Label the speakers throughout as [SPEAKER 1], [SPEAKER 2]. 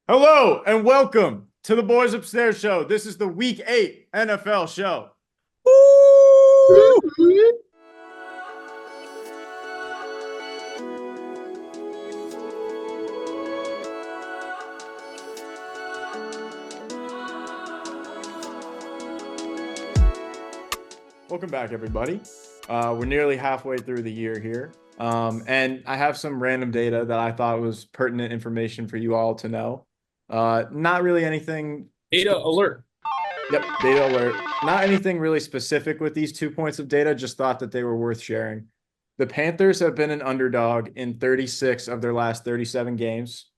[SPEAKER 1] Hello and welcome to the Boys Upstairs Show. This is the Week 8 NFL show. Woo! Welcome back, everybody. We're nearly halfway through the year here. And I have some random data that I thought was pertinent information for you all to know. Not really anything.
[SPEAKER 2] Data alert.
[SPEAKER 1] Yep, data alert. Not anything really specific with these 2 points of data, just thought that they were worth sharing. The Panthers have been an underdog in 36 of their last 37 games.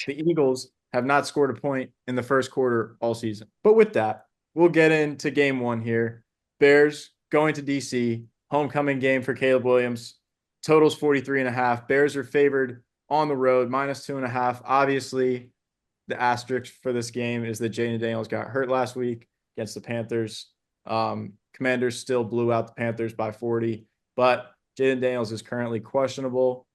[SPEAKER 1] The Eagles have not scored a point in the first quarter all season. But with that, we'll get into game one here. Bears going to DC, homecoming game for Caleb Williams. Totals 43.5. Bears are favored on the road, -2.5. Obviously, the asterisk for this game is that Jayden Daniels got hurt last week against the Panthers. Commanders still blew out the Panthers by 40, but Jayden Daniels is currently questionable.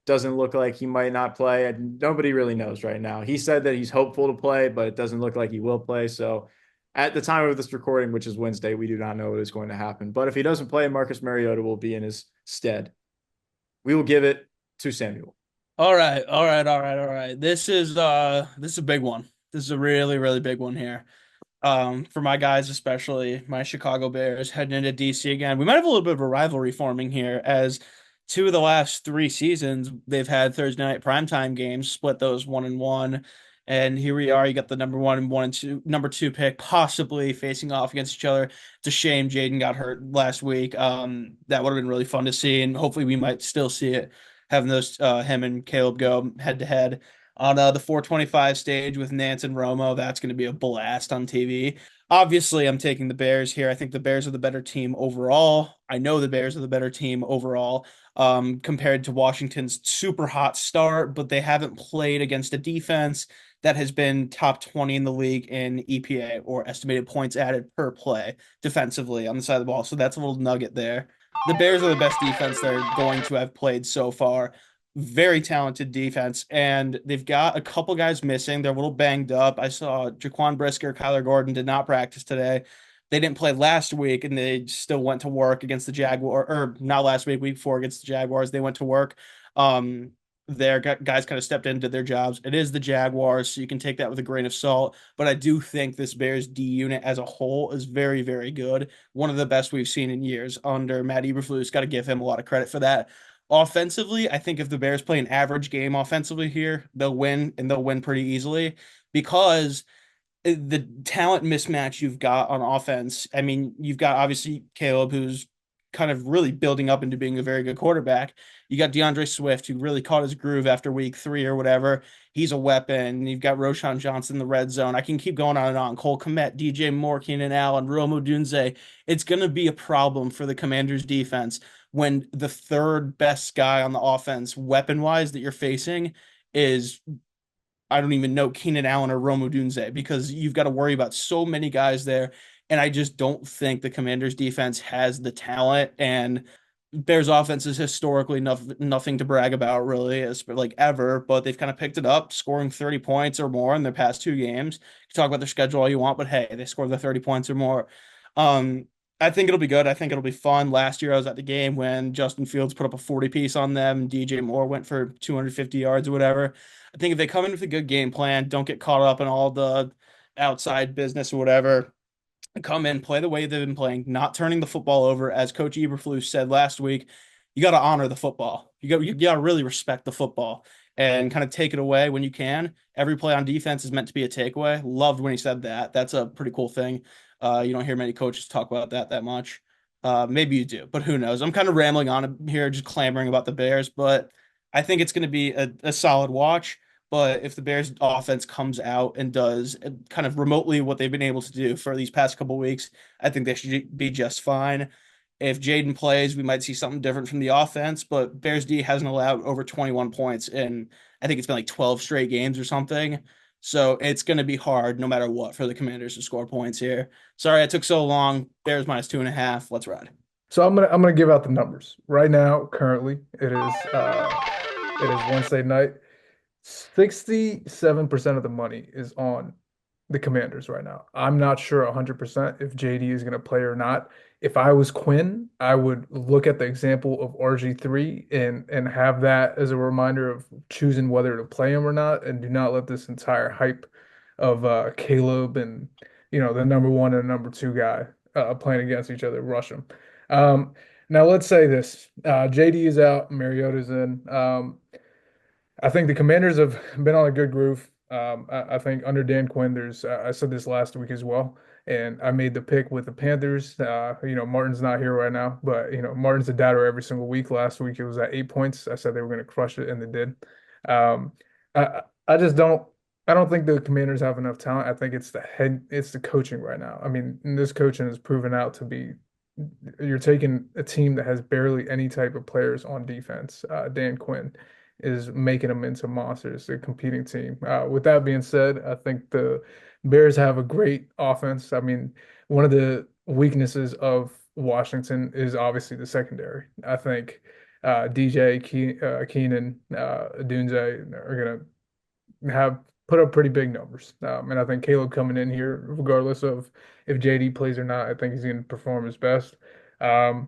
[SPEAKER 1] Doesn't look like he might not play. Nobody really knows right now. He said that he's hopeful to play, but it doesn't look like he will play. So at the time of this recording, which is Wednesday, we do not know what is going to happen. But if he doesn't play, Marcus Mariota will be in his stead. We will give it to Samuel.
[SPEAKER 2] All right. This is a big one. This is a really, really big one here. For my guys, especially my Chicago Bears heading into DC again. We might have a little bit of a rivalry forming here as two of the last three seasons they've had Thursday night primetime games, split those 1-1. And here we are. You got the number two pick possibly facing off against each other. It's a shame Jayden got hurt last week. That would have been really fun to see, and hopefully we might still see it, having those him and Caleb go head to head on the 425 stage with Nance and Romo. That's going to be a blast on TV. Obviously, I'm taking the Bears here. I think the Bears are the better team overall. I know the Bears are the better team overall, compared to Washington's super hot start, but they haven't played against a defense that has been top 20 in the league in EPA, or estimated points added per play defensively on the side of the ball. So that's a little nugget there. The Bears are the best defense they're going to have played so far. Very talented defense, and they've got a couple guys missing. They're a little banged up. I saw Jaquan Brisker, Kyler Gordon did not practice today. They didn't play last week, and they still went to work against the Jaguar, or not last week, week before against the Jaguars. They went to work. Their guys kind of stepped into their jobs. It is the Jaguars, so you can take that with a grain of salt. But I do think this Bears D unit as a whole is very, very good. One of the best we've seen in years under Matt Eberflus. Got to give him a lot of credit for that. Offensively, I think if the Bears play an average game offensively here, they'll win, and they'll win pretty easily because the talent mismatch you've got on offense. I mean, you've got obviously Caleb, who's kind of really building up into being a very good quarterback. You got DeAndre Swift, who really caught his groove after week 3 or whatever. He's a weapon. You've got Roshan Johnson in the red zone. I can keep going on and on. Cole Kmet, DJ Moore, Keenan Allen, Rome Odunze. It's going to be a problem for the Commanders defense when the third best guy on the offense, weapon wise, that you're facing is, I don't even know, Keenan Allen or Rome Odunze, because you've got to worry about so many guys there. And I just don't think the Commanders defense has the talent, and Bears offense is historically nothing to brag about really, as like ever, but they've kind of picked it up, scoring 30 points or more in their past two games. You can talk about their schedule all you want, but hey, they scored the 30 points or more. Um, I think it'll be good. I think it'll be fun. Last year I was at the game when Justin Fields put up a 40 piece on them and DJ Moore went for 250 yards or whatever. I think if they come in with a good game plan, don't get caught up in all the outside business or whatever, come in, play the way they've been playing, not turning the football over, as Coach Eberflus said last week. You got to honor the football. You got to really respect the football and kind of take it away when you can. Every play on defense is meant to be a takeaway. Loved when he said that. That's a pretty cool thing. You don't hear many coaches talk about that much. Maybe you do, but who knows? I'm kind of rambling on here, just clamoring about the Bears, but I think it's going to be a solid watch. But if the Bears offense comes out and does kind of remotely what they've been able to do for these past couple weeks, I think they should be just fine. If Jayden plays, we might see something different from the offense, but Bears D hasn't allowed over 21 points in, I think it's been like 12 straight games or something. So it's going to be hard no matter what for the Commanders to score points here. Sorry I took so long. Bears -2.5. Let's ride.
[SPEAKER 3] So I'm gonna give out the numbers right now. Currently, it is Wednesday night. 67% of the money is on the Commanders right now. I'm not sure 100% if JD is going to play or not. If I was Quinn, I would look at the example of RG3 and have that as a reminder of choosing whether to play him or not, and do not let this entire hype of Caleb and the number one and number two guy playing against each other rush him. Um, Now let's say this: JD is out, Mariota's in. I think the Commanders have been on a good groove. I think under Dan Quinn, I said this last week as well, and I made the pick with the Panthers. Martin's not here right now, but Martin's a doubter every single week. Last week it was at 8 points. I said they were going to crush it, and they did. Um, I just don't. I don't think the Commanders have enough talent. I think it's the coaching right now. I mean, this coaching has proven out to be. You're taking a team that has barely any type of players on defense. Dan Quinn is making them into monsters, a competing team. With that being said, I think the Bears have a great offense. I mean, one of the weaknesses of Washington is obviously the secondary. I think DJ, Keenan, Dunze are going to have put up pretty big numbers. And I think Caleb coming in here, regardless of if JD plays or not, I think he's going to perform his best. Um,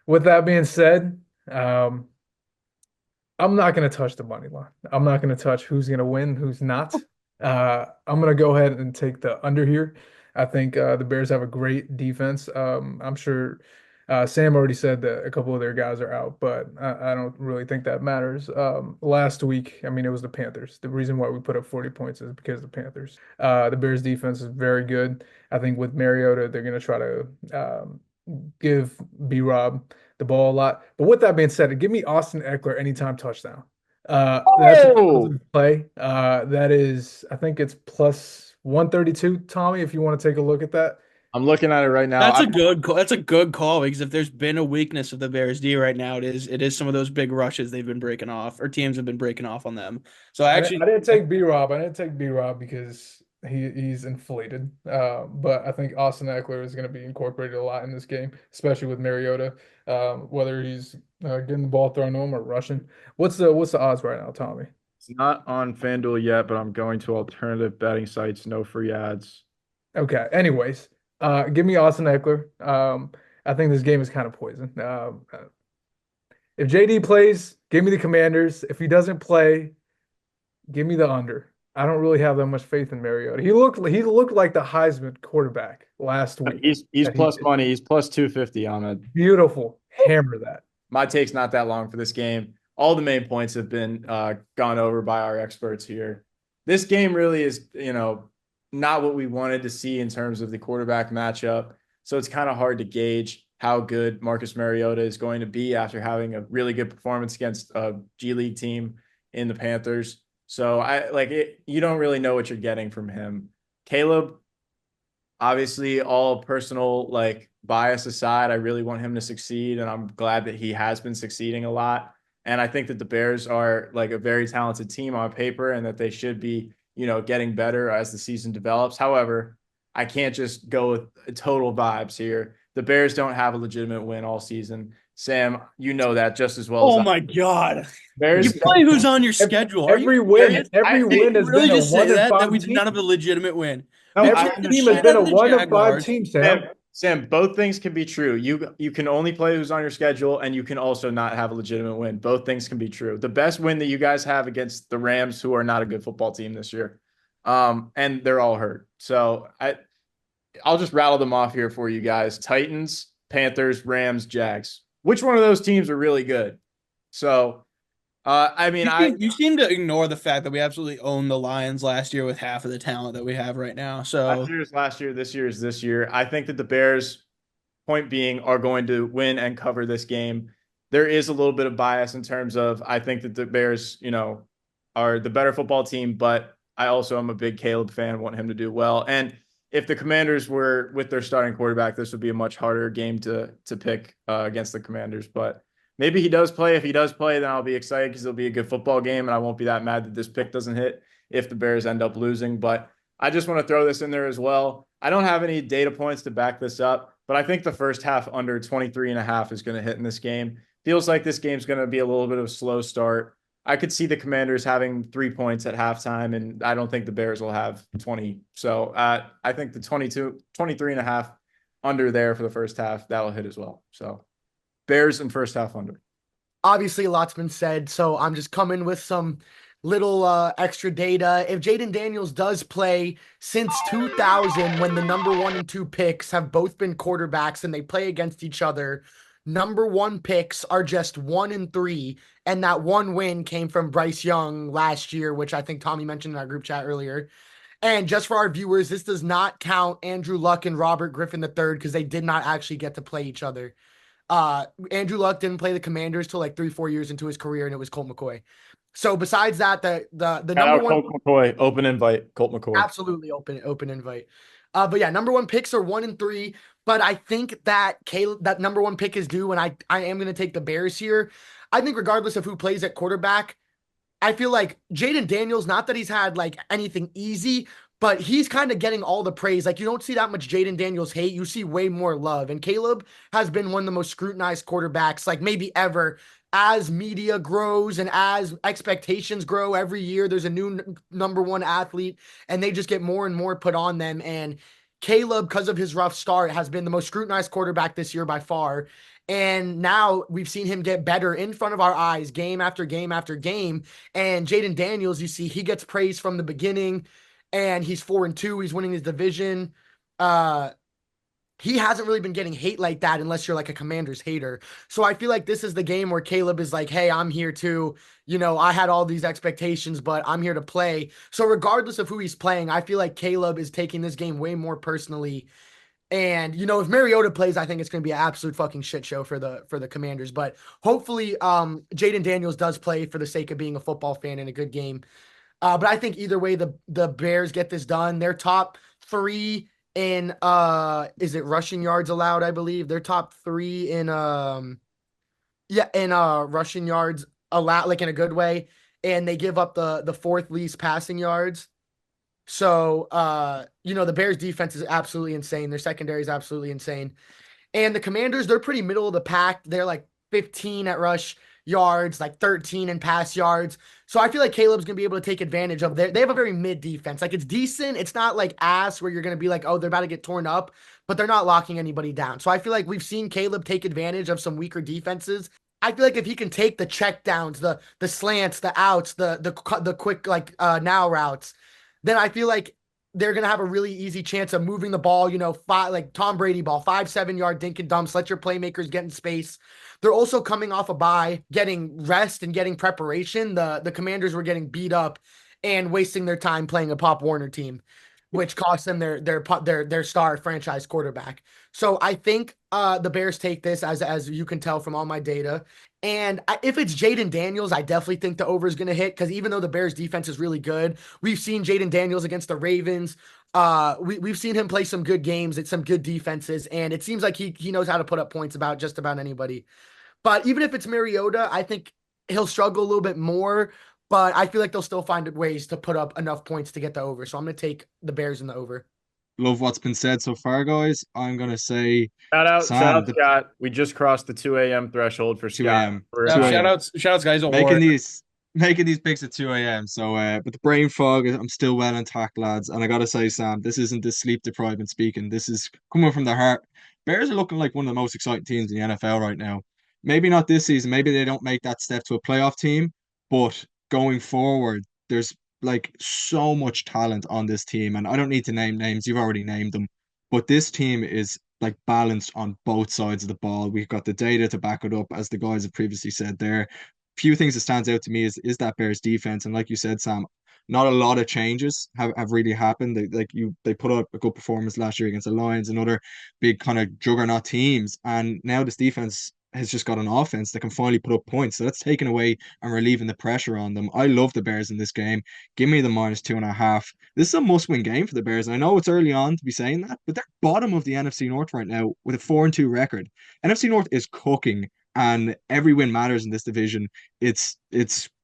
[SPEAKER 3] with that being said, um, I'm not going to touch the money line. I'm not going to touch who's going to win, who's not. I'm going to go ahead and take the under here. I think the Bears have a great defense. I'm sure Sam already said that a couple of their guys are out, but I don't really think that matters. Last week, I mean, it was the Panthers. The reason why we put up 40 points is because of the Panthers. The Bears defense is very good. I think with Mariota, they're going to try to give B-Rob the ball a lot. But with that being said, give me Austin Eckler anytime touchdown. That's a
[SPEAKER 1] Oh,
[SPEAKER 3] positive play. That is, I think it's plus 132, Tommy, if you want to take a look at that.
[SPEAKER 1] I'm looking at it right now.
[SPEAKER 2] That's a good call because if there's been a weakness of the Bears D right now, it is some of those big rushes they've been breaking off or teams have been breaking off on them. So I
[SPEAKER 3] I
[SPEAKER 2] actually
[SPEAKER 3] didn't take B-Rob. I didn't take B-Rob because he's inflated. But I think Austin Eckler is going to be incorporated a lot in this game, especially with Mariota, whether he's getting the ball thrown to him or rushing. What's the odds right now, Tommy?
[SPEAKER 1] It's not on FanDuel yet, but I'm going to alternative betting sites. No free ads.
[SPEAKER 3] Okay. Anyways, give me Austin Eckler. I think this game is kind of poison. If JD plays, give me the Commanders. If he doesn't play, give me the under. I don't really have that much faith in Mariota. He looked like the Heisman quarterback last week
[SPEAKER 1] He's
[SPEAKER 3] that he
[SPEAKER 1] plus
[SPEAKER 3] did.
[SPEAKER 1] money. He's plus 250 on it.
[SPEAKER 3] Beautiful. Hammer that.
[SPEAKER 1] My take's not that long for this game. All the main points have been gone over by our experts here. This game really is, not what we wanted to see in terms of the quarterback matchup. So it's kind of hard to gauge how good Marcus Mariota is going to be after having a really good performance against a G League team in the Panthers. So I like it. You don't really know what you're getting from him. Caleb, obviously, all personal like bias aside, I really want him to succeed, and I'm glad that he has been succeeding a lot. And I think that the Bears are like a very talented team on paper, and that they should be, getting better as the season develops. However, I can't just go with total vibes here. The Bears don't have a legitimate win all season. Sam, you know that just as well as
[SPEAKER 2] Oh
[SPEAKER 1] I.
[SPEAKER 2] my God. You
[SPEAKER 1] Bears.
[SPEAKER 2] play who's on your schedule. Are you
[SPEAKER 3] Every win,
[SPEAKER 2] serious?
[SPEAKER 3] every
[SPEAKER 1] I
[SPEAKER 3] win
[SPEAKER 2] You
[SPEAKER 3] has
[SPEAKER 2] really
[SPEAKER 3] been a
[SPEAKER 2] just say
[SPEAKER 3] one and
[SPEAKER 2] that
[SPEAKER 3] five
[SPEAKER 2] we did
[SPEAKER 3] team.
[SPEAKER 2] not have a legitimate win.
[SPEAKER 1] No,
[SPEAKER 2] Betrayed
[SPEAKER 3] Every
[SPEAKER 2] the
[SPEAKER 3] team has
[SPEAKER 2] shit
[SPEAKER 3] been
[SPEAKER 2] out
[SPEAKER 3] a
[SPEAKER 2] of the
[SPEAKER 3] one and five
[SPEAKER 2] Jaguars.
[SPEAKER 3] team, Sam.
[SPEAKER 1] Sam, both things can be true. You can only play who's on your schedule, and you can also not have a legitimate win. Both things can be true. The best win that you guys have against the Rams, who are not a good football team this year, and they're all hurt. So I'll just rattle them off here for you guys: Titans, Panthers, Rams, Jags. Which one of those teams are really good? So, I mean,
[SPEAKER 2] You seem to ignore the fact that we absolutely owned the Lions last year with half of the talent that we have right now.
[SPEAKER 1] last
[SPEAKER 2] So
[SPEAKER 1] year is last year. This year is this year. I think that the Bears, point being, are going to win and cover this game. There is a little bit of bias in terms of I think that the Bears, are the better football team, but I also am a big Caleb fan, want him to do well. And if the Commanders were with their starting quarterback, this would be a much harder game to pick against the Commanders. But maybe he does play. If he does play, then I'll be excited because it'll be a good football game, and I won't be that mad that this pick doesn't hit if the Bears end up losing. But I just want to throw this in there as well. I don't have any data points to back this up, but I think the first half under 23 and a half is going to hit in this game. Feels like this game's going to be a little bit of a slow start. I could see the Commanders having 3 points at halftime, and I don't think the Bears will have 20. So I think the 23.5 under there for the first half, that'll hit as well. So Bears in first half under.
[SPEAKER 4] Obviously, a lot's been said, so I'm just coming with some little extra data. If Jayden Daniels does play since 2000, when the number 1 and 2 picks have both been quarterbacks and they play against each other, number 1 picks are just 1 and 3, and that one win came from Bryce Young last year, which I think Tommy mentioned in our group chat earlier. And just for our viewers, this does not count Andrew Luck and Robert Griffin III because they did not actually get to play each other. Andrew Luck didn't play the Commanders till like 3-4 years into his career, and it was Colt McCoy. So besides that, the
[SPEAKER 1] Shout
[SPEAKER 4] number
[SPEAKER 1] out
[SPEAKER 4] one,
[SPEAKER 1] Colt McCoy, open invite, Colt McCoy.
[SPEAKER 4] absolutely open invite. But yeah, number 1 picks are 1 and 3. But I think that that number 1 pick is due, and I am gonna take the Bears here. I think regardless of who plays at quarterback, I feel like Jayden Daniels, not that he's had like anything easy, but he's kind of getting all the praise. Like you don't see that much Jayden Daniels hate. You see way more love. And Caleb has been one of the most scrutinized quarterbacks, like maybe ever. As media grows and as expectations grow every year, there's a new number 1 athlete, and they just get more and more put on them. And Caleb, because of his rough start, has been the most scrutinized quarterback this year by far. And now we've seen him get better in front of our eyes, game after game after game. And Jayden Daniels, you see, he gets praise from the beginning, and he's 4-2. He's winning his division. Uh, he hasn't really been getting hate like that unless you're like a Commanders hater. So I feel like this is the game where Caleb is like, hey, I'm here too. I had all these expectations, but I'm here to play. So regardless of who he's playing, I feel like Caleb is taking this game way more personally. And if Mariota plays, I think it's going to be an absolute fucking shit show for the Commanders. But hopefully, Jayden Daniels does play for the sake of being a football fan in a good game. But I think either way, the Bears get this done. They're top 3 in is it rushing yards allowed? I believe they're top 3 in rushing yards allowed, like in a good way, and they give up the 4th least passing yards. So, the Bears defense is absolutely insane. Their secondary is absolutely insane. And the Commanders, they're pretty middle of the pack. They're like 15 at rush yards, like 13 in pass yards. So I feel like Caleb's going to be able to take advantage of they have a very mid defense. Like it's decent. It's not like ass where you're going to be like, oh, they're about to get torn up, but they're not locking anybody down. So I feel like we've seen Caleb take advantage of some weaker defenses. I feel like if he can take the check downs, the slants, the outs, the quick like now routes, then I feel like they're going to have a really easy chance of moving the ball, like Tom Brady ball, 5-7 yard dink and dumps, let your playmakers get in space. They're also coming off a bye, getting rest and getting preparation. The Commanders were getting beat up and wasting their time playing a Pop Warner team, which cost them their star franchise quarterback. So I think the Bears take this, as you can tell from all my data. And if it's Jayden Daniels, I definitely think the over is going to hit, because even though the Bears defense is really good, we've seen Jayden Daniels against the Ravens. We've seen him play some good games at some good defenses, and it seems like he knows how to put up points about just about anybody. But even if it's Mariota, I think he'll struggle a little bit more, but I feel like they'll still find ways to put up enough points to get the over. So I'm going to take the Bears in the over.
[SPEAKER 5] Love what's been said so far, guys. I'm gonna say
[SPEAKER 1] Shout
[SPEAKER 5] Sam,
[SPEAKER 1] out, Scott. We just crossed the 2 a.m. threshold for
[SPEAKER 5] 2
[SPEAKER 1] Scott.
[SPEAKER 5] a.m.
[SPEAKER 1] We're
[SPEAKER 5] 2
[SPEAKER 2] shout
[SPEAKER 5] a.m.
[SPEAKER 2] outs, guys. Don't
[SPEAKER 5] making
[SPEAKER 2] worry.
[SPEAKER 5] these picks at 2 a.m. So but the brain fog, I'm still well intact, lads. And I gotta say, Sam, this isn't the sleep deprivement speaking. This is coming from the heart. Bears are looking like one of the most exciting teams in the NFL right now. Maybe not this season, maybe they don't make that step to a playoff team, but going forward, there's like so much talent on this team. And I don't need to name names, you've already named them. But this team is like balanced on both sides of the ball. We've got the data to back it up, as the guys have previously said there. Few things that stands out to me is that Bears defense. And like you said, Sam, not a lot of changes have really happened. They put up a good performance last year against the Lions and other big kind of juggernaut teams. And now this defense has just got an offense that can finally put up points. So that's taken away and relieving the pressure on them. I love the Bears in this game. Give me the -2.5. This is a must-win game for the Bears. And I know it's early on to be saying that, but they're bottom of the NFC North right now with a 4-2 record. NFC North is cooking, and every win matters in this division. It's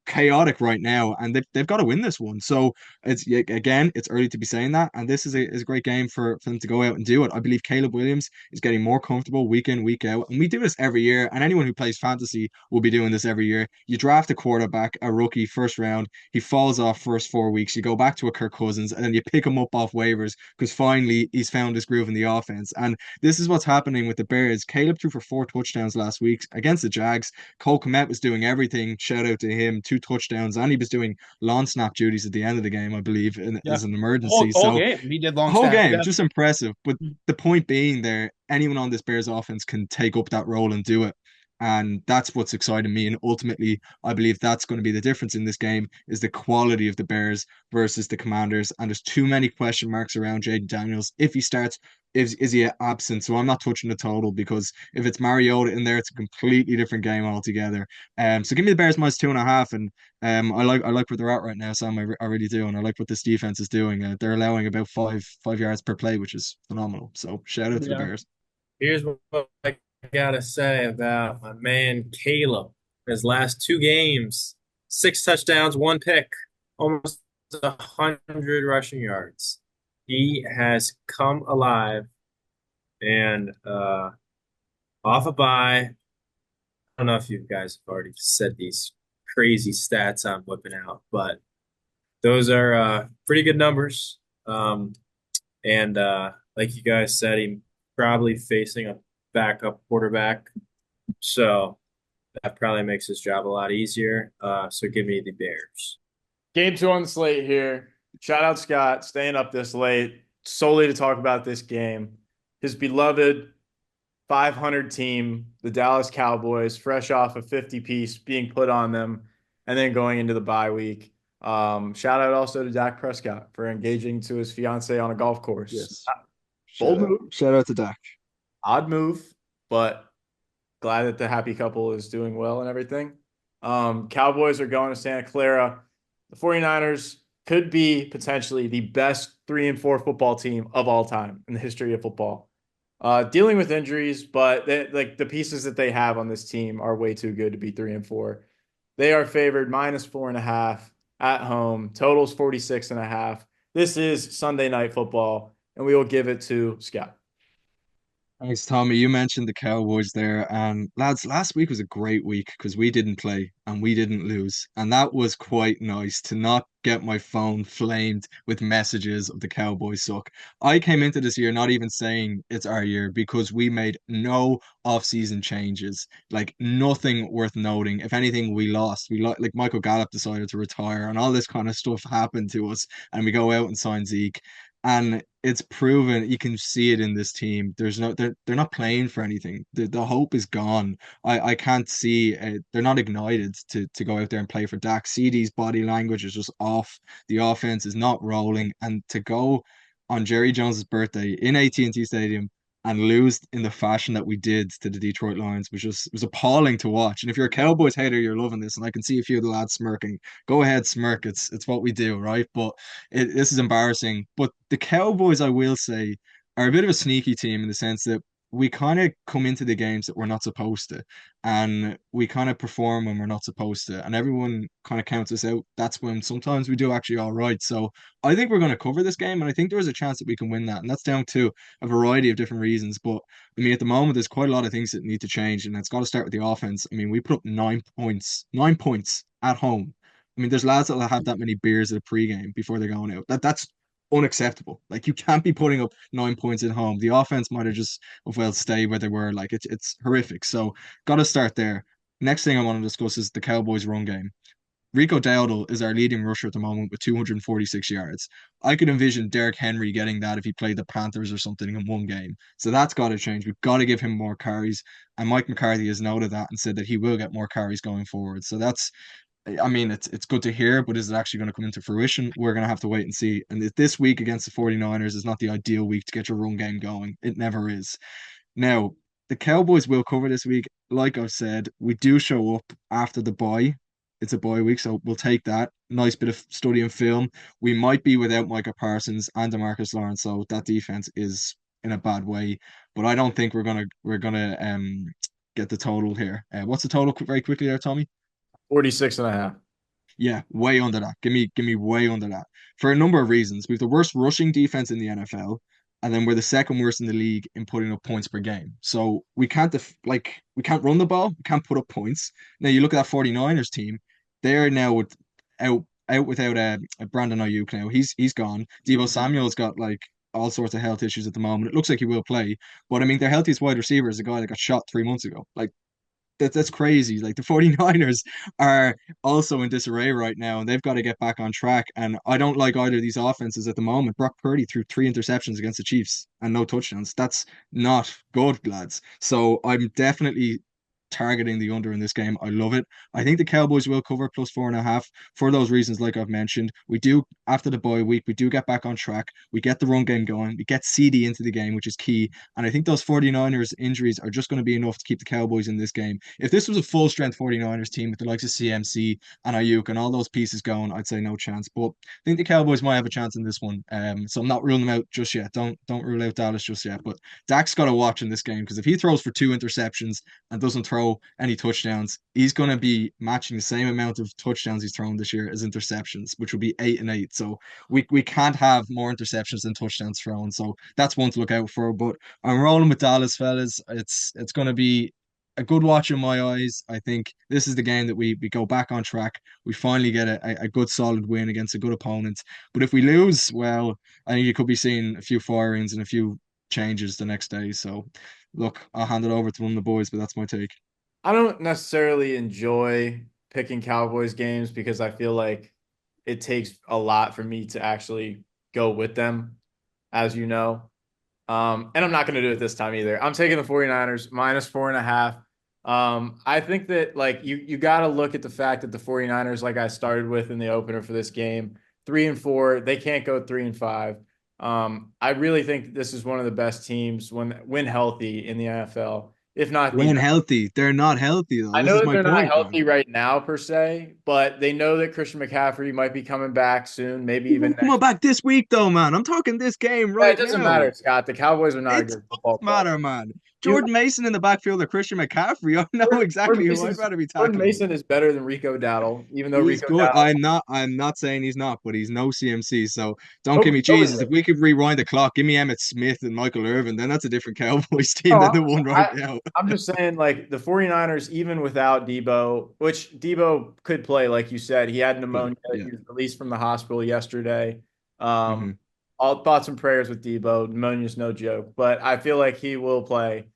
[SPEAKER 5] chaotic right now, and they've got to win this one. So again, it's early to be saying that, and this is a great game for them to go out and do it. I believe Caleb Williams is getting more comfortable week in, week out, and we do this every year. And anyone who plays fantasy will be doing this every year. You draft a quarterback, a rookie, first round, he falls off first 4 weeks. You go back to a Kirk Cousins, and then you pick him up off waivers because finally he's found his groove in the offense. And this is what's happening with the Bears. Caleb threw for 4 touchdowns last week against the Jags. Cole Kmet was doing everything. Shout out to him, 2 touchdowns, and he was doing long snap duties at the end of the game, I believe,
[SPEAKER 2] Yeah.
[SPEAKER 5] as an
[SPEAKER 2] Whole
[SPEAKER 5] emergency.
[SPEAKER 2] whole
[SPEAKER 5] So
[SPEAKER 2] game. He did long
[SPEAKER 5] whole
[SPEAKER 2] snap.
[SPEAKER 5] game,
[SPEAKER 2] Yeah.
[SPEAKER 5] just impressive. But the point being there, anyone on this Bears offense can take up that role and do it. And that's what's exciting me. And ultimately, I believe that's going to be the difference in this game is the quality of the Bears versus the Commanders. And there's too many question marks around Jayden Daniels. If he starts, is he absent? So I'm not touching the total because if it's Mariota in there, it's a completely different game altogether. So give me the Bears minus 2.5. And I like where they're at right now, Sam. I really do, and I like what this defense is doing. They're allowing about five yards per play, which is phenomenal. So shout out to the
[SPEAKER 2] Yeah.
[SPEAKER 5] Bears.
[SPEAKER 6] Here's what I gotta say about my man Caleb. His last 2 games, 6 touchdowns, 1 pick, almost 100 rushing yards. He has come alive and off a bye. I don't know if you guys have already said these crazy stats I'm whipping out, but those are pretty good numbers. And like you guys said, he probably facing a backup quarterback. So that probably makes his job a lot easier. So give me the Bears.
[SPEAKER 1] Game 2 on the slate here. Shout out Scott staying up this late solely to talk about this game. His beloved 500 team, the Dallas Cowboys, fresh off a 50-piece being put on them and then going into the bye week. Shout out also to Dak Prescott for engaging to his fiance on a golf course.
[SPEAKER 5] Yes.
[SPEAKER 1] Bold move.
[SPEAKER 5] Shout out to Dak.
[SPEAKER 1] Odd move, but glad that the happy couple is doing well and everything. Cowboys are going to Santa Clara. The 49ers could be potentially the best 3-4 football team of all time in the history of football. Dealing with injuries, but like the pieces that they have on this team are way too good to be 3-4. They are favored -4.5 at home. Totals 46.5. This is Sunday Night Football, and we will give it to Scott.
[SPEAKER 5] Thanks, Tommy. You mentioned the Cowboys there, and lads, last week was a great week because we didn't play and we didn't lose, and that was quite nice to not get my phone flamed with messages of the Cowboys suck. I came into this year not even saying it's our year because we made no off-season changes, like nothing worth noting. If anything, we lost. Like Michael Gallup decided to retire, and all this kind of stuff happened to us, and we go out and sign Zeke. And it's proven you can see it in this team. They're not playing for anything. The hope is gone. I can't see they're not ignited to go out there and play for Dak. CD's body language is just off. The offense is not rolling, and to go on Jerry Jones's birthday in AT&T Stadium and lose in the fashion that we did to the Detroit Lions was appalling to watch. And if you're a Cowboys hater, you're loving this, and I can see a few of the lads smirking. Go ahead, smirk. It's what we do, right? But this is embarrassing. But the Cowboys, I will say, are a bit of a sneaky team in the sense that we kind of come into the games that we're not supposed to, and we kind of perform when we're not supposed to, and everyone kind of counts us out. That's when sometimes we do actually all right. So I think we're going to cover this game, and I think there is a chance that we can win that, and that's down to a variety of different reasons. But I mean, at the moment, there's quite a lot of things that need to change, and it's got to start with the offense. I mean, we put up 9 points at home. I mean, there's lads that'll have that many beers at a pregame before they're going out. That's unacceptable. Like you can't be putting up 9 points at home. The offense might have just well stayed where they were. Like it's horrific. So got to start there. Next thing I want to discuss is the Cowboys' run game. Rico Dowdle is our leading rusher at the moment with 246 yards. I could envision Derrick Henry getting that if he played the Panthers or something in one game. So that's got to change. We've got to give him more carries. And Mike McCarthy has noted that and said that he will get more carries going forward. So that's I mean, it's good to hear, but is it actually going to come into fruition? We're going to have to wait and see. And this week against the 49ers is not the ideal week to get your run game going. It never is. Now, the Cowboys will cover this week. Like I've said, we do show up after the bye. It's a bye week, so we'll take that. Nice bit of study and film. We might be without Micah Parsons and DeMarcus Lawrence, so that defense is in a bad way. But I don't think we're gonna get the total here. What's the total very quickly there, Tommy?
[SPEAKER 1] 46.5.
[SPEAKER 5] Yeah, way under that. Give me way under that for a number of reasons. We have the worst rushing defense in the NFL, and then we're the second worst in the league in putting up points per game. So we can't run the ball, we can't put up points. Now you look at that 49ers team, they're now out without Brandon Ayuk now. He's gone. Deebo
[SPEAKER 1] Mhm.
[SPEAKER 5] Samuel's got like all sorts of health issues at the moment. It looks like he will play, but I mean their healthiest wide receiver is a guy that got shot 3 months ago. Like that's crazy. Like the 49ers are also in disarray right now and they've got to get back on track. And I don't like either of these offenses at the moment. Brock Purdy threw 3 interceptions against the Chiefs and no touchdowns. That's not good, lads. So I'm definitely targeting the under in this game. I love it. I think the Cowboys will cover plus 4.5 for those reasons, like I've mentioned. We do, after the bye week, we do get back on track. We get the run game going. We get CD into the game, which is key. And I think those 49ers injuries are just going to be enough to keep the Cowboys in this game. If this was a full strength 49ers team with the likes of CMC and Ayuk and all those pieces going, I'd say no chance. But I think the Cowboys might have a chance in this one. So I'm not ruling them out just yet. Don't rule out Dallas just yet. But Dak's got to watch in this game because if he throws for 2 interceptions and doesn't throw any touchdowns, he's going to be matching the same amount of touchdowns he's thrown this year as interceptions, which would be 8 and 8. So we can't have more interceptions than touchdowns thrown. So that's one to look out for. But I'm rolling with Dallas, fellas. It's going to be a good watch in my eyes. I think this is the game that we go back on track. We finally get a good solid win against a good opponent. But if we lose, well, I think you could be seeing a few firings and a few changes the next day. So look, I'll hand it over to one of the boys, but that's my take.
[SPEAKER 1] I don't necessarily enjoy picking Cowboys games because I feel like it takes a lot for me to actually go with them, as you know. And I'm not going to do it this time either. I'm taking the 49ers minus 4.5. I think that like you got to look at the fact that the 49ers, like I started with in the opener for this game, 3-4, they can't go 3-5. I really think this is one of the best teams when healthy in the NFL, if not the
[SPEAKER 5] When
[SPEAKER 1] best.
[SPEAKER 5] healthy, they're not healthy though.
[SPEAKER 1] I
[SPEAKER 5] This
[SPEAKER 1] know
[SPEAKER 5] is
[SPEAKER 1] that
[SPEAKER 5] my
[SPEAKER 1] they're not
[SPEAKER 5] point, man.
[SPEAKER 1] healthy right now per se, but they know that Christian McCaffrey might be coming back soon, maybe
[SPEAKER 5] He
[SPEAKER 1] even
[SPEAKER 5] won't come
[SPEAKER 1] next.
[SPEAKER 5] back this week though, man. I'm talking this game
[SPEAKER 1] Yeah, it
[SPEAKER 5] right
[SPEAKER 1] doesn't
[SPEAKER 5] now.
[SPEAKER 1] matter, Scott. The Cowboys are not a
[SPEAKER 5] It
[SPEAKER 1] good
[SPEAKER 5] does
[SPEAKER 1] football club.
[SPEAKER 5] matter, man.
[SPEAKER 1] You
[SPEAKER 5] Jordan Mason in the backfield of Christian McCaffrey. I know exactly who I'd rather be
[SPEAKER 1] Jordan
[SPEAKER 5] tackling.
[SPEAKER 1] Mason is better than Rico Dowdle, even though
[SPEAKER 5] He's
[SPEAKER 1] Rico
[SPEAKER 5] good.
[SPEAKER 1] Dowdle.
[SPEAKER 5] I'm not saying he's not, but he's no CMC. So don't give me
[SPEAKER 1] Nobody
[SPEAKER 5] Jesus. If
[SPEAKER 1] is.
[SPEAKER 5] we could rewind the clock, give me Emmett Smith and Michael Irvin, then that's a different Cowboys team
[SPEAKER 1] No,
[SPEAKER 5] than the one right
[SPEAKER 1] I,
[SPEAKER 5] now.
[SPEAKER 1] I'm just saying, like the 49ers, even without Debo, which Debo could play, like you said, he had
[SPEAKER 5] Could,
[SPEAKER 1] pneumonia.
[SPEAKER 5] yeah.
[SPEAKER 1] He was released from the hospital yesterday. Um,
[SPEAKER 5] Hmm.
[SPEAKER 1] all thoughts and prayers with Debo. Pneumonia is no joke, but I feel like he will play.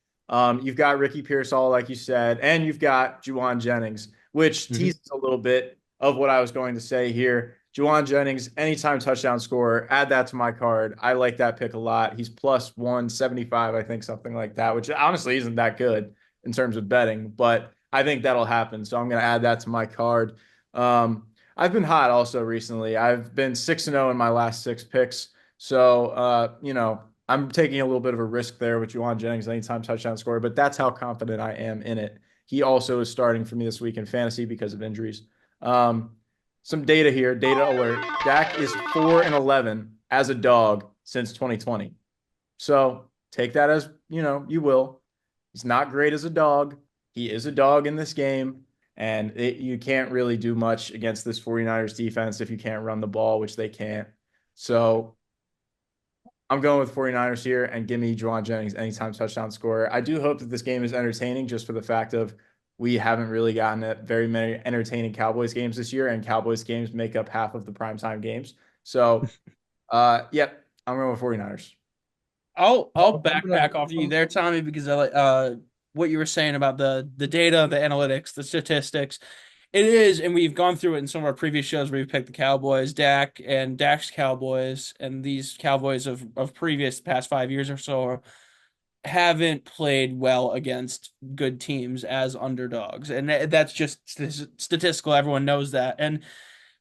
[SPEAKER 1] You've got Ricky Pearsall, like you said, and you've got Juwan Jennings, which
[SPEAKER 5] Hmm.
[SPEAKER 1] teases a little bit of what I was going to say here. Juwan Jennings, anytime touchdown scorer, add that to my card. I like that pick a lot. He's plus 175, I think, something like that, which honestly isn't that good in terms of betting, but I think that'll happen. So I'm going to add that to my card. I've been hot also recently. I've been 6-0 in my last six picks. So, I'm taking a little bit of a risk there with Juwan Jennings, anytime touchdown scorer, but that's how confident I am in it. He also is starting for me this week in fantasy because of injuries. Um, some data here, data alert. Dak is 4-11 as a dog since 2020. So take that as, you will. He's not great as a dog. He is a dog in this game. And you can't really do much against this 49ers defense if you can't run the ball, which they can't. So I'm going with 49ers here and give me Juwan Jennings anytime touchdown scorer. I do hope that this game is entertaining just for the fact of we haven't really gotten very many entertaining Cowboys games this year, and Cowboys games make up half of the primetime games. So, yep, I'm going with 49ers.
[SPEAKER 2] I'll
[SPEAKER 3] I'm gonna,
[SPEAKER 2] backpack off you there, Tommy, because I like what you were saying about the data, the analytics, the statistics. It is, and we've gone through it in some of our previous shows where we've picked the Cowboys, Dak and Dak's Cowboys, and these Cowboys of previous past 5 years or so haven't played well against good teams as underdogs. And that's just statistical. Everyone knows that. And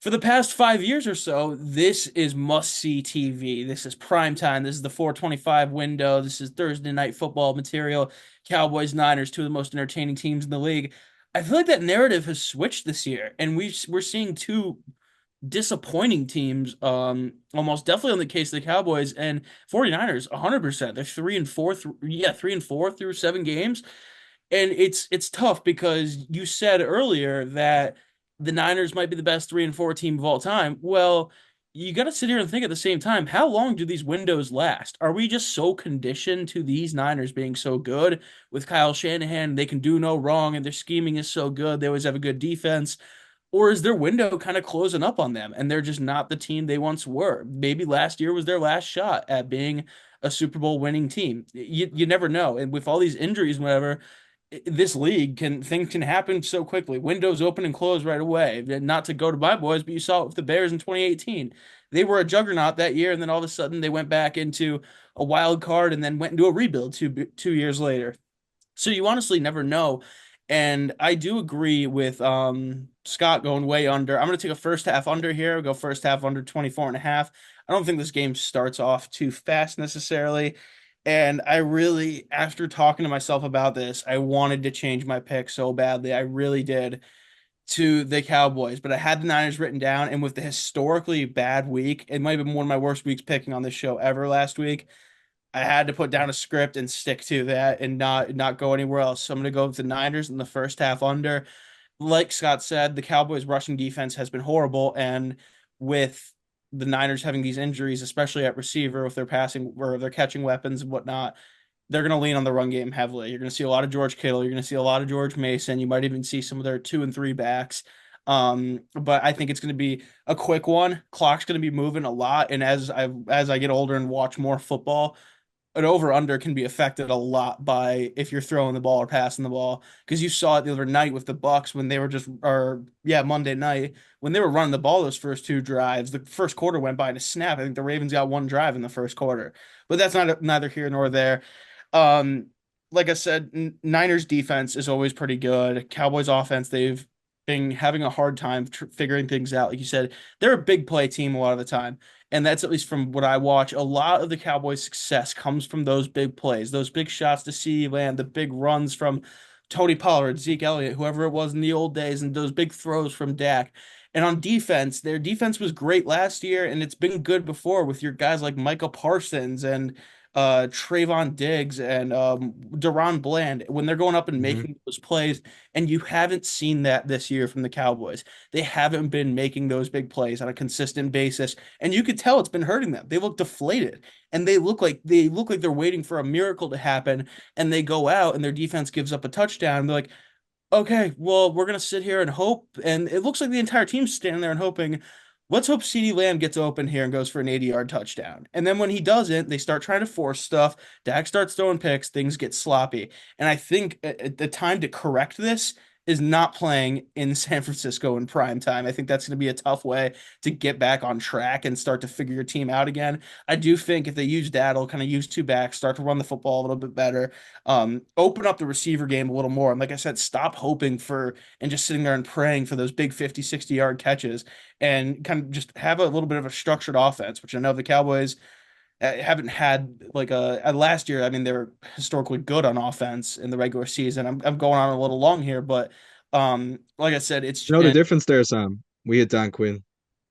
[SPEAKER 2] for the past 5 years or so, this is must-see TV. This is prime time. This is the 425 window. This is Thursday night football material. Cowboys, Niners, two of the most entertaining teams in the league. I feel like that narrative has switched this year, and we're seeing two disappointing teams, almost definitely on the case of the Cowboys and 49ers, 100%. They're 3-4 3-4 through 7 games. And it's tough because you said earlier that the Niners might be the best 3 and 4 team of all time. Well, you got to sit here and think at the same time, how long do these windows last? Are we just so conditioned to these Niners being so good with Kyle Shanahan? They can do no wrong and their scheming is so good. They always have a good defense. Or is their window kind of closing up on them and they're just not the team they once were? Maybe last year was their last shot at being a Super Bowl winning team. You never know. And with all these injuries, and whatever, this league can things can happen so quickly. Windows open and close right away. Not to go to my boys, but you saw it with the Bears in 2018. They were a juggernaut that year, and then all of a sudden they went back into a wild card and then went into a rebuild 2 years later. So you honestly never know. And I do agree with Scott going way under. I'm going to take a first half under here. I'll go first half under 24 and a half. I don't think this game starts off too fast necessarily. And I really, after talking to myself about this, I wanted to change my pick so badly. I really did to the Cowboys, but I had the Niners written down. And with the historically bad week, it might have been one of my worst weeks picking on this show ever last week. I had to put down a script and stick to that and not go anywhere else. So I'm gonna go with the Niners in the first half under. Like Scott said, the Cowboys rushing defense has been horrible, and with the Niners having these injuries, especially at receiver, if they're passing or they're catching weapons and whatnot, they're going to lean on the run game heavily. You're going to see a lot of George Kittle. You're going to see a lot of George Mason. You might even see some of their 2 and 3 backs. But I think it's going to be a quick one. Clock's going to be moving a lot, and as I get older and watch more football, an over under can be affected a lot by if you're throwing the ball or passing the ball, because you saw it the other night with the Bucks when they were just or yeah Monday night when they were running the ball those first 2 drives. The first quarter went by in a snap. I think the Ravens got 1 drive in the first quarter, but that's not neither here nor there. um like I said, Niners defense is always pretty good. Cowboys offense, they've been having a hard time figuring things out. Like you said, they're a big play team a lot of the time. And that's at least from what I watch. A lot of the Cowboys' success comes from those big plays, those big shots to CeeDee Lamb, the big runs from Tony Pollard, Zeke Elliott, whoever it was in the old days, and those big throws from Dak. And on defense, their defense was great last year, and it's been good before with your guys like Micah Parsons and Trayvon Diggs and Deron Bland when they're going up and
[SPEAKER 5] Hmm.
[SPEAKER 2] making those plays. And you haven't seen that this year from the Cowboys. They haven't been making those big plays on a consistent basis, and you could tell it's been hurting them. They look deflated, and they look like they're waiting for a miracle to happen. And they go out, and their defense gives up a touchdown. And they're like, okay, well, we're gonna sit here and hope. And it looks like the entire team's standing there and hoping. Let's hope CeeDee Lamb gets open here and goes for an 80-yard touchdown. And then when he doesn't, they start trying to force stuff. Dak starts throwing picks, things get sloppy. And I think the time to correct this is not playing in San Francisco in prime time. I think that's going to be a tough way to get back on track and start to figure your team out again. I do think if they use that, it'll kind of use 2 backs, start to run the football a little bit better, open up the receiver game a little more. And like I said, stop hoping for and just sitting there and praying for those big 50, 60-yard catches and kind of just have a little bit of a structured offense, which I know the Cowboys haven't had like last year. I mean, they were historically good on offense in the regular season. I'm going on a little long here, but like I said, it's
[SPEAKER 5] You know the
[SPEAKER 2] and
[SPEAKER 5] difference there, Sam? We had Dan Quinn.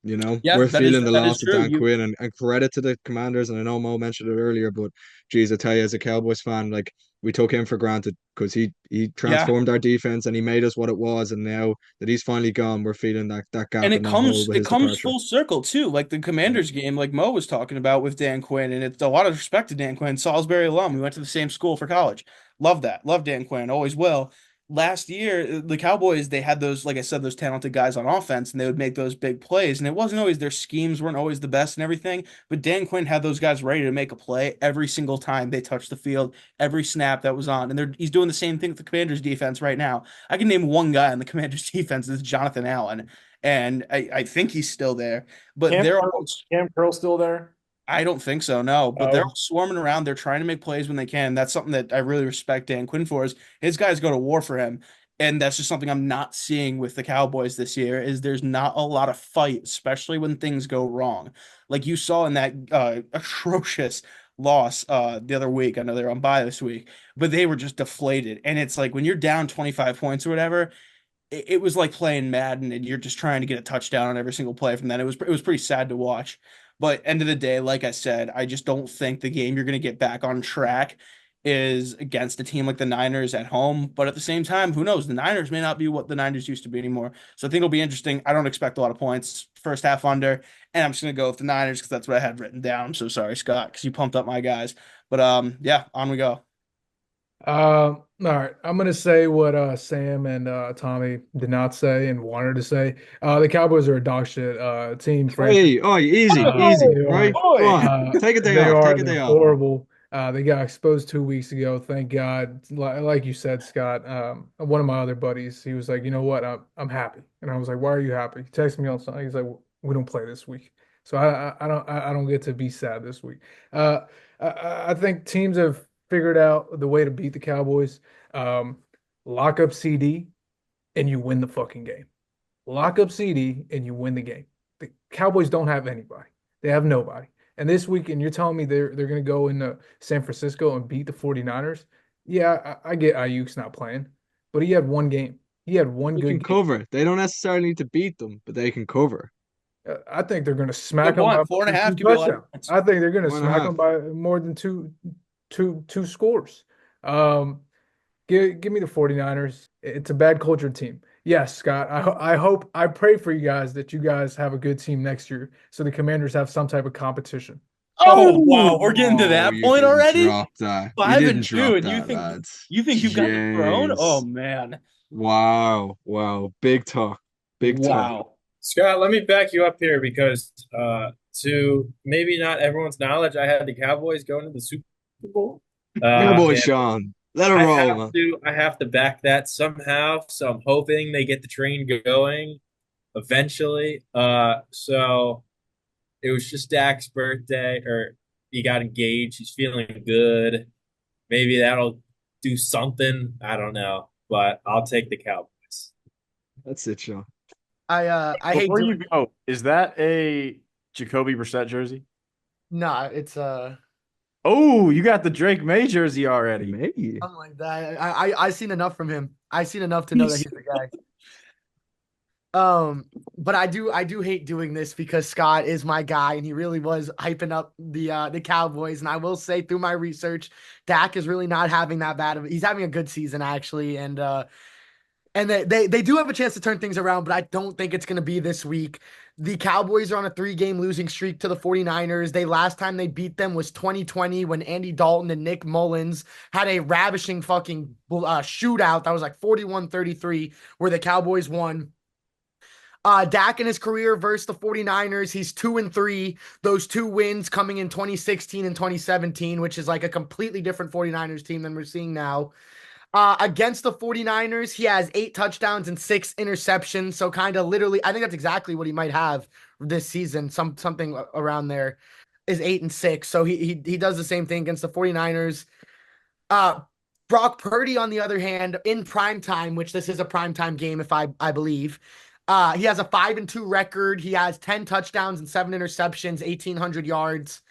[SPEAKER 2] yeah,
[SPEAKER 5] We're feeling the
[SPEAKER 2] that is
[SPEAKER 5] loss of
[SPEAKER 2] true.
[SPEAKER 5] Dan
[SPEAKER 2] You
[SPEAKER 5] Quinn, and credit to the Commanders. And I know Mo mentioned it earlier, but geez, I tell you, as a Cowboys fan, like we took him for granted because he
[SPEAKER 2] yeah,
[SPEAKER 5] transformed our defense and he made us what it was. And now that he's finally gone, we're feeling that
[SPEAKER 2] and
[SPEAKER 5] gap
[SPEAKER 2] it
[SPEAKER 5] and that hole
[SPEAKER 2] comes
[SPEAKER 5] with
[SPEAKER 2] it
[SPEAKER 5] his
[SPEAKER 2] comes
[SPEAKER 5] departure.
[SPEAKER 2] full circle too, like the
[SPEAKER 5] Yeah.
[SPEAKER 2] Commanders game, like Mo was talking about with Dan Quinn, and it's a lot of respect to Dan Quinn, Salisbury alum. We went to the same school for college. Love that. Love Dan Quinn. Always will. Last year, the Cowboys, they had those, like I said, those talented guys on offense, and they would make those big plays. And it wasn't always their schemes weren't always the best and everything, but Dan Quinn had those guys ready to make a play every single time they touched the field, every snap that was on. And he's doing the same thing with the Commanders defense right now. I can name one guy on the Commanders defense. It's Jonathan Allen, and I think he's still there. But
[SPEAKER 1] Cam
[SPEAKER 2] they're
[SPEAKER 1] Curl,
[SPEAKER 2] all,
[SPEAKER 1] Cam Curl still there?
[SPEAKER 2] I don't think so, no. But they're all
[SPEAKER 1] Oh,
[SPEAKER 2] swarming around. They're trying to make plays when they can. That's something that I really respect Dan Quinn for. Is his guys go to war for him, and that's just something I'm not seeing with the Cowboys this year. Is there's not a lot of fight, especially when things go wrong, like you saw in that atrocious loss the other week. I know they're on bye this week, but they were just deflated. And it's like when you're down 25 points or whatever, it was like playing Madden and you're just trying to get a touchdown on every single play from that. It was pretty sad to watch. But end of the day, like I said, I just don't think the game you're going to get back on track is against a team like the Niners at home. But at the same time, who knows? The Niners may not be what the Niners used to be anymore. So I think it'll be interesting. I don't expect a lot of points. First half under, and I'm just gonna go with the Niners because that's what I had written down. So sorry, Scott, because you pumped up my guys. But yeah, on we go.
[SPEAKER 3] All right. I'm gonna say what Sam and Tommy did not say and wanted to say. The Cowboys are a dog shit team franchise.
[SPEAKER 5] Hey, oh, easy,
[SPEAKER 3] They
[SPEAKER 5] easy,
[SPEAKER 3] are.
[SPEAKER 5] right? Go on. Take a day
[SPEAKER 3] They
[SPEAKER 5] off.
[SPEAKER 3] are.
[SPEAKER 5] Take a
[SPEAKER 3] They're
[SPEAKER 5] day off.
[SPEAKER 3] horrible. They got exposed 2 weeks ago. Thank God. Like you said, Scott. One of my other buddies, he was like, you know what? I'm happy, and I was like, why are you happy? He texted me on something. He's like, we don't play this week, so I don't get to be sad this week. Uh, I think teams have figured out the way to beat the Cowboys. Um, Lock up CD and you win the fucking game. Lock up CD and you win the game. The Cowboys don't have anybody. They have nobody. And this weekend, you're telling me they're going to go into San Francisco and beat the 49ers? Yeah, I get Ayuk's not playing, but he had one game. He had one
[SPEAKER 5] They can
[SPEAKER 3] good game.
[SPEAKER 5] cover. They don't necessarily need to beat them, but they can cover.
[SPEAKER 3] I think they're going to smack
[SPEAKER 2] Good
[SPEAKER 3] them by
[SPEAKER 2] point. Four
[SPEAKER 3] more
[SPEAKER 2] and a
[SPEAKER 3] than
[SPEAKER 2] half
[SPEAKER 3] two
[SPEAKER 2] could be a lot of
[SPEAKER 3] touchdowns.
[SPEAKER 2] points.
[SPEAKER 3] I think they're going to
[SPEAKER 5] 1.5.
[SPEAKER 3] smack them by more than two scores. Um, give me the 49ers. It's a bad culture team. Yes, Scott. I pray for you guys that you guys have a good team next year so the Commanders have some type of competition.
[SPEAKER 2] Oh wow, we're getting to
[SPEAKER 5] Oh,
[SPEAKER 2] that
[SPEAKER 5] you
[SPEAKER 2] point
[SPEAKER 5] didn't
[SPEAKER 2] already.
[SPEAKER 5] drop that. You
[SPEAKER 2] Five and
[SPEAKER 5] didn't
[SPEAKER 2] two,
[SPEAKER 5] drop
[SPEAKER 2] and you
[SPEAKER 5] that,
[SPEAKER 2] think
[SPEAKER 5] lads.
[SPEAKER 2] you've got the throne? Oh
[SPEAKER 5] Jeez.
[SPEAKER 2] man,
[SPEAKER 5] Wow. Wow. Big talk. Big talk.
[SPEAKER 2] wow.
[SPEAKER 6] Scott, let me back you up here because to maybe not everyone's knowledge, I had the Cowboys going to the Super Bowl.
[SPEAKER 5] Yeah, boy,
[SPEAKER 6] And
[SPEAKER 5] Sean. Let her
[SPEAKER 6] I
[SPEAKER 5] roll,
[SPEAKER 6] have
[SPEAKER 5] man.
[SPEAKER 6] to I have to back that somehow. So I'm hoping they get the train going eventually. So it was just Dak's birthday, or he got engaged. He's feeling good. Maybe that'll do something. I don't know, but I'll take the Cowboys.
[SPEAKER 5] That's it, Sean.
[SPEAKER 4] I hate
[SPEAKER 1] Before you
[SPEAKER 4] doing
[SPEAKER 1] go, is that a Jacoby Brissett jersey?
[SPEAKER 4] nah, it's
[SPEAKER 1] Oh, you got the Drake May jersey already.
[SPEAKER 5] Maybe.
[SPEAKER 4] something like that. I seen enough from him. I seen enough to know that he's the guy. But I do hate doing this because Scott is my guy and he really was hyping up the Cowboys. And I will say through my research, Dak is really not having that bad of he's having a good season actually. And they do have a chance to turn things around, but I don't think it's gonna be this week. The Cowboys are on a 3-game losing streak to the 49ers. Last time they beat them was 2020 when Andy Dalton and Nick Mullins had a ravishing fucking shootout that was like 41-33 where the Cowboys won. Dak in his career versus the 49ers, he's 2-3. Those two wins coming in 2016 and 2017, which is like a completely different 49ers team than we're seeing now. Against the 49ers, he has 8 touchdowns and 6 interceptions. So kind of literally, I think that's exactly what he might have this season. Something around there is 8 and 6. So he does the same thing against the 49ers. Uh, Brock Purdy, on the other hand, in prime time, which this is a prime time game, if I believe. He has a 5-2 record. He has 10 touchdowns and 7 interceptions, 1,800 yards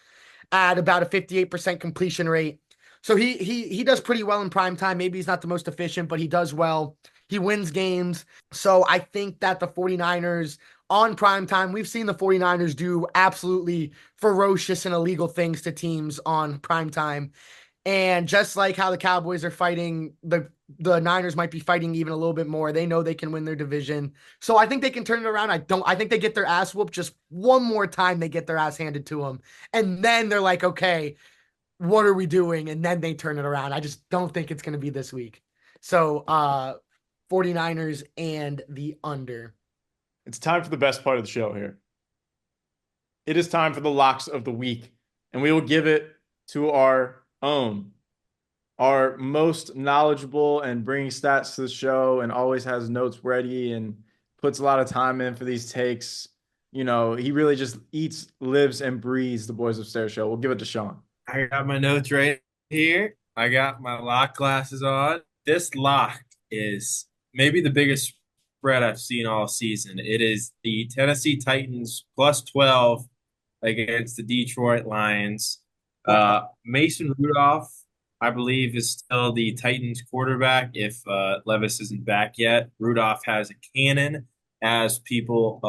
[SPEAKER 4] at about a 58% completion rate. So he does pretty well in prime time. Maybe he's not the most efficient, but he does well. He wins games. So I think that the 49ers on prime time, we've seen the 49ers do absolutely ferocious and illegal things to teams on prime time. And just like how the Cowboys are fighting, the Niners might be fighting even a little bit more. They know they can win their division. So I think they can turn it around. I think they get their ass whooped just one more time. They get their ass handed to them. And then they're like, okay, what are we doing? And then they turn it around. I just don't think it's going to be this week. So 49ers and the under.
[SPEAKER 1] It's time for the best part of the show here. It is time for the locks of the week, and we will give it to our most knowledgeable and bringing stats to the show and always has notes ready and puts a lot of time in for these takes. You know, he really just eats, lives, and breathes the Boys Upstairs show. We'll give it to Sean.
[SPEAKER 6] I got my notes right here. I got my lock glasses on. This lock is maybe the biggest spread I've seen all season. It is the Tennessee Titans plus 12 against the Detroit Lions. Mason Rudolph, I believe, is still the Titans quarterback if Levis isn't back yet. Rudolph has a cannon, as people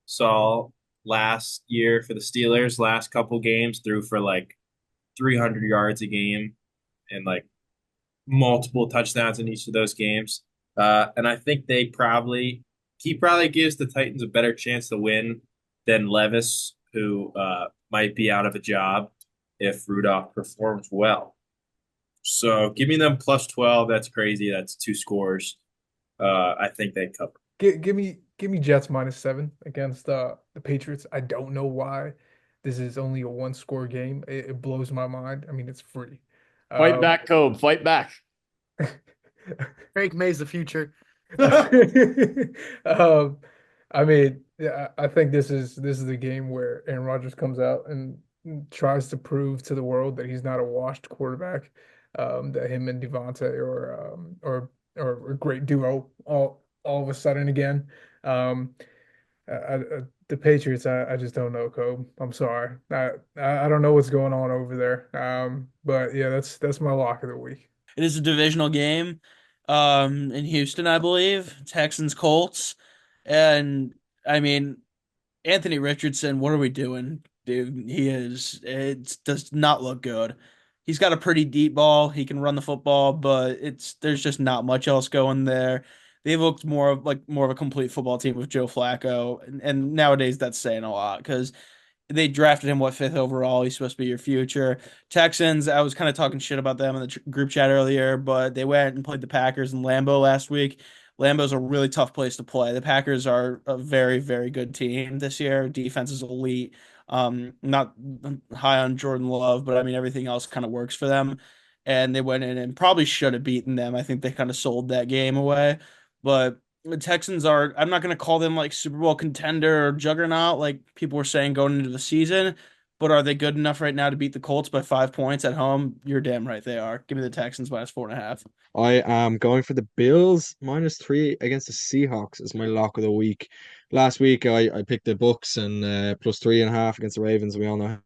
[SPEAKER 6] saw last year for the Steelers. Last couple games threw for like 300 yards a game. and like multiple touchdowns in each of those games. And I think he probably gives the Titans a better chance to win than Levis, who might be out of a job if Rudolph performs well. So give me them plus 12. That's crazy. That's 2 scores. I think they cover.
[SPEAKER 3] Give me Jets -7 against the Patriots. I don't know why this is only a one score game. It blows my mind. I mean, it's free.
[SPEAKER 1] Fight
[SPEAKER 3] Um,
[SPEAKER 1] back, Kobe. Fight back.
[SPEAKER 4] Drake May's the future.
[SPEAKER 3] um, I mean, yeah, I think this is the game where Aaron Rodgers comes out and tries to prove to the world that he's not a washed quarterback. That him and Devontae or a great duo all of a sudden again. Um, the Patriots, I just don't know, Kobe. I'm sorry. I don't know what's going on over there. But yeah, that's my lock of the week.
[SPEAKER 2] It is a divisional game in Houston, I believe. Texans Colts. And I mean, Anthony Richardson, what are we doing, dude? It does not look good. He's got a pretty deep ball. He can run the football, but there's just not much else going there. They looked more of a complete football team with Joe Flacco, and nowadays that's saying a lot because they drafted him fifth overall. He's supposed to be your future. Texans, I was kind of talking shit about them in the group chat earlier, but they went and played the Packers in Lambeau last week. Lambeau's a really tough place to play. The Packers are a very, very good team this year. Defense is elite. Not high on Jordan Love, but I mean everything else kind of works for them. And they went in and probably should have beaten them. I think they kind of sold that game away. But the Texans are, I'm not going to call them like Super Bowl contender or juggernaut like people were saying going into the season, but are they good enough right now to beat the Colts by 5 points at home? You're damn right they are. Give me the Texans -4.5.
[SPEAKER 5] I am going for the Bills -3 against the Seahawks as my lock of the week. Last week I picked the Bucks and +3.5 against the Ravens. We all know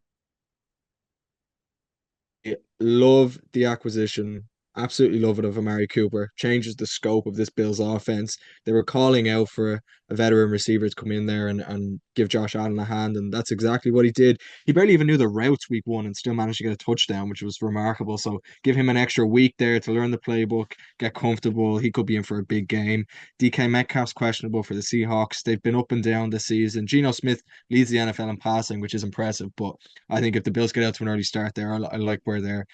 [SPEAKER 5] love the acquisition. Absolutely love it of Amari Cooper. Changes the scope of this Bills offense. They were calling out for a veteran receiver to come in there and give Josh Allen a hand, and that's exactly what he did. He barely even knew the routes week 1 and still managed to get a touchdown, which was remarkable. So give him an extra week there to learn the playbook, get comfortable. He could be in for a big game. DK Metcalf's questionable for the Seahawks. They've been up and down this season. Geno Smith leads the NFL in passing, which is impressive, but I think if the Bills get out to an early start there, I like what they're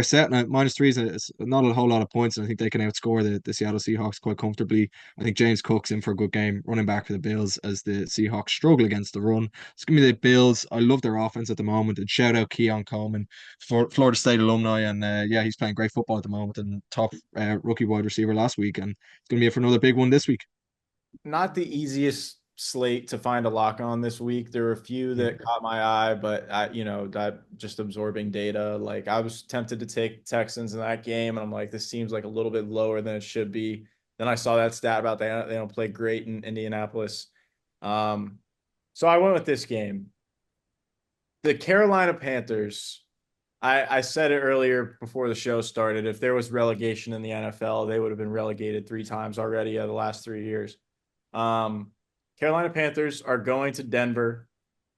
[SPEAKER 5] setting at -3 is not a whole lot of points, and I think they can outscore the Seattle Seahawks quite comfortably. I think James Cook's in for a good game, running back for the Bills as the Seahawks struggle against the run. It's gonna be the Bills. I love their offense at the moment, and shout out Keon Coleman, for Florida State alumni, and yeah, he's playing great football at the moment and top rookie wide receiver last week, and it's gonna be for another big one this week.
[SPEAKER 1] Not the easiest slate to find a lock on this week. There were a few that caught my eye, but that just absorbing data. Like I was tempted to take Texans in that game, and I'm like, this seems like a little bit lower than it should be. Then I saw that stat about they don't play great in Indianapolis. Um, so I went with this game. The Carolina Panthers. I said it earlier before the show started. If there was relegation in the NFL, they would have been relegated 3 times already the last 3 years. Um, Carolina Panthers are going to Denver.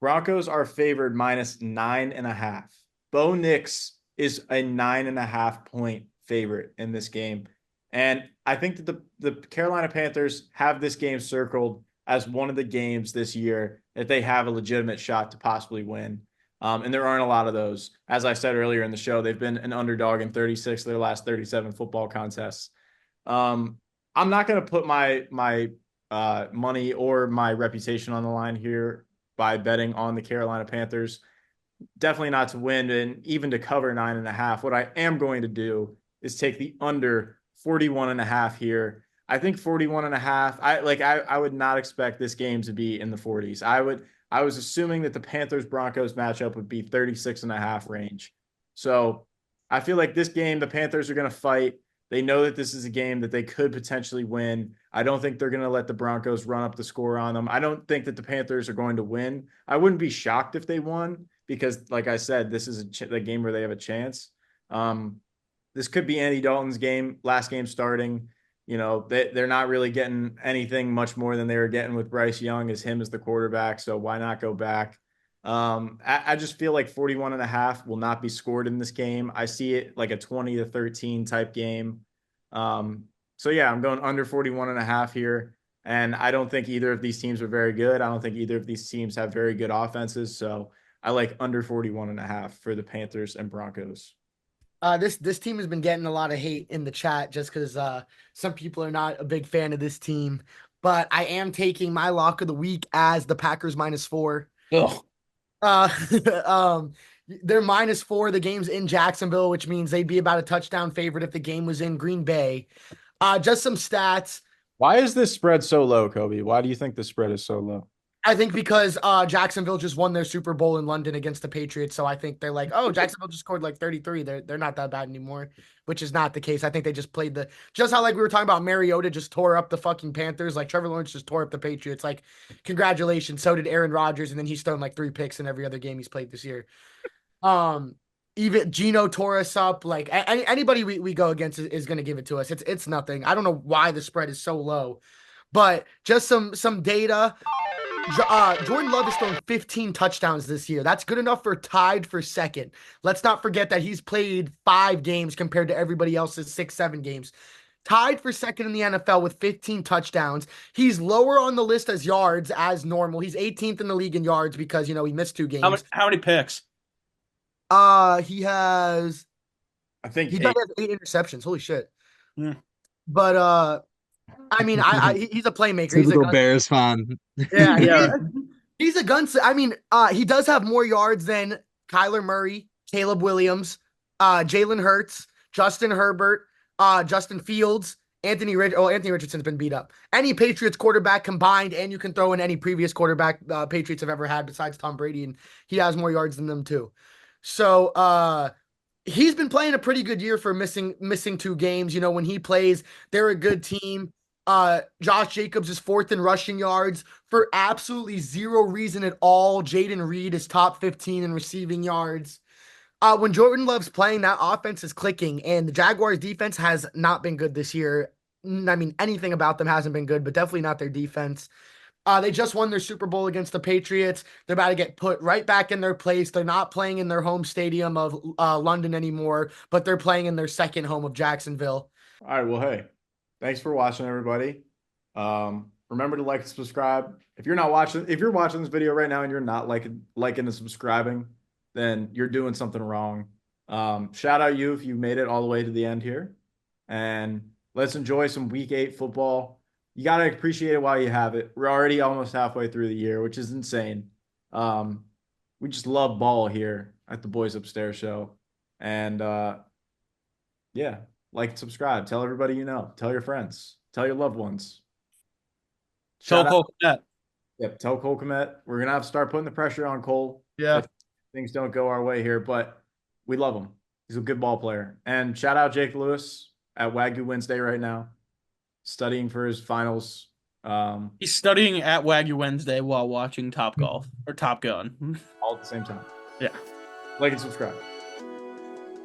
[SPEAKER 1] Broncos are favored -9.5. Bo Nix is a 9.5 point favorite in this game. And I think that the Carolina Panthers have this game circled as one of the games this year that they have a legitimate shot to possibly win. And there aren't a lot of those. As I said earlier in the show, they've been an underdog in 36 of their last 37 football contests. I'm not going to put my money or my reputation on the line here by betting on the Carolina Panthers. Definitely not to win and even to cover 9.5. What I am going to do is take the under 41.5 here. I think 41.5. I would not expect this game to be in the 40s. I was assuming that the Panthers Broncos matchup would be 36.5 range. So I feel like this game, the Panthers are going to fight. They know that this is a game that they could potentially win. I don't think they're going to let the Broncos run up the score on them. I don't think that the Panthers are going to win. I wouldn't be shocked if they won because, like I said, this is the game where they have a chance. This could be Andy Dalton's game, last game starting. They're not really getting anything much more than they were getting with Bryce Young as him as the quarterback. So why not go back? I just feel like 41.5 will not be scored in this game. I see it like a 20-13 type game. So yeah, I'm going under 41.5 here. And I don't think either of these teams are very good. I don't think either of these teams have very good offenses. So I like under 41.5 for the Panthers and Broncos.
[SPEAKER 4] This team has been getting a lot of hate in the chat just because some people are not a big fan of this team. But I am taking my lock of the week as the Packers -4.
[SPEAKER 2] Ugh.
[SPEAKER 4] Um, they're -4. The game's in Jacksonville, which means they'd be about a touchdown favorite if the game was in Green Bay. Just some stats.
[SPEAKER 1] Why is this spread so low, Kobe? Why do you think the spread is so low?
[SPEAKER 4] I think because Jacksonville just won their Super Bowl in London against the Patriots, so I think they're like, oh, Jacksonville just scored like 33. They're not that bad anymore, which is not the case. I think they just played just how like we were talking about Mariota just tore up the fucking Panthers, like Trevor Lawrence just tore up the Patriots. Like, congratulations. So did Aaron Rodgers, and then he's thrown like 3 picks in every other game he's played this year. Even Gino tore us up. Like anybody we go against is going to give it to us. It's nothing. I don't know why the spread is so low, but just some data. Jordan Love has thrown 15 touchdowns this year. That's good enough for tied for second. Let's not forget that he's played 5 games compared to everybody else's 6, 7 games. Tied for second in the NFL with 15 touchdowns. He's lower on the list as yards as normal. He's 18th in the league in yards because, he missed 2 games.
[SPEAKER 2] How many picks?
[SPEAKER 4] He has,
[SPEAKER 1] I think
[SPEAKER 4] he
[SPEAKER 1] 8.
[SPEAKER 4] does have 8 interceptions. Holy shit.
[SPEAKER 2] Yeah.
[SPEAKER 4] But, I mean, he's a playmaker. He's a
[SPEAKER 5] Typical Bears fan.
[SPEAKER 4] Yeah,
[SPEAKER 2] Yeah.
[SPEAKER 4] he's a gun. I mean, he does have more yards than Kyler Murray, Caleb Williams, Jalen Hurts, Justin Herbert, Justin Fields, Anthony Richardson's been beat up. Any Patriots quarterback combined, and you can throw in any previous quarterback Patriots have ever had besides Tom Brady, and he has more yards than them too. So, he's been playing a pretty good year for missing 2 games. When he plays, they're a good team. Josh Jacobs is 4th in rushing yards for absolutely zero reason at all. Jayden Reed is top 15 in receiving yards. When Jordan Love's playing, that offense is clicking, and the Jaguars defense has not been good this year. I mean, anything about them hasn't been good, but definitely not their defense. They just won their Super Bowl against the Patriots. They're about to get put right back in their place. They're not playing in their home stadium of London anymore, but they're playing in their second home of Jacksonville.
[SPEAKER 1] All right. Well, hey, thanks for watching, everybody. Remember to like and subscribe. If you're watching this video right now and you're not liking and subscribing, then you're doing something wrong. Shout out you if you made it all the way to the end here. And let's enjoy some Week 8 football. You got to appreciate it while you have it. We're already almost halfway through the year, which is insane. We just love ball here at the Boys Upstairs show. And yeah, like and subscribe. Tell everybody you know. Tell your friends. Tell your loved ones.
[SPEAKER 2] Tell Cole Kmet.
[SPEAKER 1] Yep, tell Cole Kmet. We're going to have to start putting the pressure on Cole.
[SPEAKER 2] Yeah.
[SPEAKER 1] If things don't go our way here, but we love him. He's a good ball player. And shout out Jake Lewis at Wagyu Wednesday right now, studying for his finals.
[SPEAKER 2] He's studying at Wagyu Wednesday while watching Top Golf or Top Gun.
[SPEAKER 1] All at the same time.
[SPEAKER 2] Yeah.
[SPEAKER 1] Like and subscribe.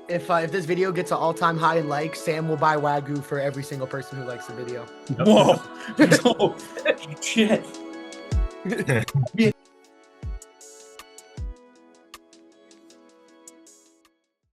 [SPEAKER 4] If this video gets an all-time high in likes, Sam will buy Wagyu for every single person who likes the video.
[SPEAKER 2] Whoa. Oh, shit.